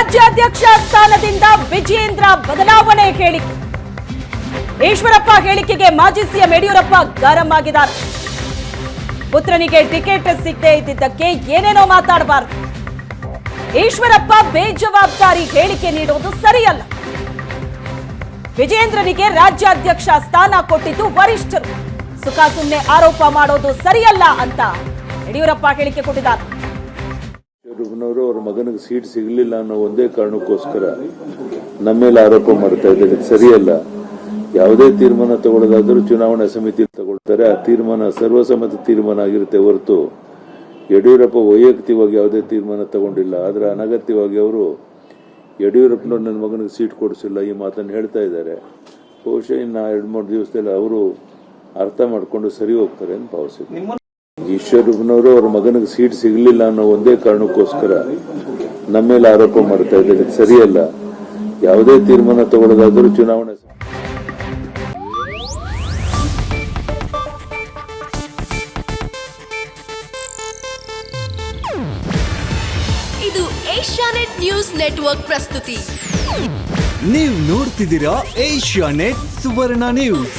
ರಾಜ್ಯಾಧ್ಯಕ್ಷ ಸ್ಥಾನದಿಂದ ವಿಜಯೇಂದ್ರ ಬದಲಾವಣೆ ಹೇಳಿಕೆ. ಈಶ್ವರಪ್ಪ ಹೇಳಿಕೆಗೆ ಮಾಜಿ ಸಿಎಂ ಯಡಿಯೂರಪ್ಪ ಗರಂ ಆಗಿದ್ದಾರೆ. ಪುತ್ರನಿಗೆ ಟಿಕೆಟ್ ಸಿಗದೆ ಇದ್ದಿದ್ದಕ್ಕೆ ಏನೇನೋ ಮಾತಾಡಬಾರದು. ಈಶ್ವರಪ್ಪ ಬೇಜವಾಬ್ದಾರಿ ಹೇಳಿಕೆ ನೀಡುವುದು ಸರಿಯಲ್ಲ. ವಿಜಯೇಂದ್ರನಿಗೆ ರಾಜ್ಯಾಧ್ಯಕ್ಷ ಸ್ಥಾನ ಕೊಟ್ಟಿದ್ದು ವರಿಷ್ಠರು. ಸುಖ ಸುಮ್ಮನೆ ಆರೋಪ ಮಾಡೋದು ಸರಿಯಲ್ಲ ಅಂತ ಯಡಿಯೂರಪ್ಪ ಹೇಳಿಕೆ ಕೊಟ್ಟಿದ್ದಾರೆ. ಅವ್ರ ಮಗನಿಗೆ ಸೀಟ್ ಸಿಗಲಿಲ್ಲ ಅನ್ನೋ ಒಂದೇ ಕಾರಣಕ್ಕೋಸ್ಕರ ನಮ್ಮ ಮೇಲೆ ಆರೋಪ ಮಾಡ್ತಾ ಇದ್ದಾರೆ. ಸರಿಯಲ್ಲ. ಯಾವುದೇ ತೀರ್ಮಾನ ತಗೊಳ್ಳೋದಾದ್ರೂ ಚುನಾವಣಾ ಸಮಿತಿ ತಗೊಳ್ತಾರೆ. ಆ ತೀರ್ಮಾನ ಸರ್ವಸಮ್ಮತ ತೀರ್ಮಾನ ಆಗಿರುತ್ತೆ ಹೊರತು ಯಡಿಯೂರಪ್ಪ ವೈಯಕ್ತಿಕವಾಗಿ ಯಾವುದೇ ತೀರ್ಮಾನ ತಗೊಂಡಿಲ್ಲ. ಆದ್ರೆ ಅನಗತ್ಯವಾಗಿ ಅವರು ಯಡಿಯೂರಪ್ಪನವ್ರು ನನ್ನ ಮಗನಿಗೆ ಸೀಟ್ ಕೊಡಿಸಿಲ್ಲ ಈ ಮಾತನ್ನು ಹೇಳ್ತಾ ಇದ್ದಾರೆ. ಬಹುಶಃ ಇನ್ನು 2-3 ದಿವಸದಲ್ಲಿ ಅವರು ಅರ್ಥ ಮಾಡ್ಕೊಂಡು ಸರಿ ಹೋಗ್ತಾರೆ ಅಂತ ಭಾವಿಸಿದ್ರು. ಈಶ್ವರಪ್ಪನವರು ಅವ್ರ ಮಗನಿಗೆ ಸೀಟ್ ಸಿಗಲಿಲ್ಲ ಅನ್ನೋ ಒಂದೇ ಕಾರಣಕ್ಕೋಸ್ಕರ ನಮ್ಮ ಮೇಲೆ ಆರೋಪ ಮಾಡ್ತಾ ಇದ್ದಾರೆ. ಸರಿಯಲ್ಲ. ಯಾವುದೇ ತೀರ್ಮಾನ ತಗೊಳ್ಳೋದಾದ್ರೂ ಚುನಾವಣಾ ಇದು ಏಷ್ಯಾನೆಟ್ ನ್ಯೂಸ್ ನೆಟ್ವರ್ಕ್ ಪ್ರಸ್ತುತಿ. ನೀವು ನೋಡ್ತಿದ್ದೀರಾ ಏಷ್ಯಾನೆಟ್ ಸುವರ್ಣ ನ್ಯೂಸ್.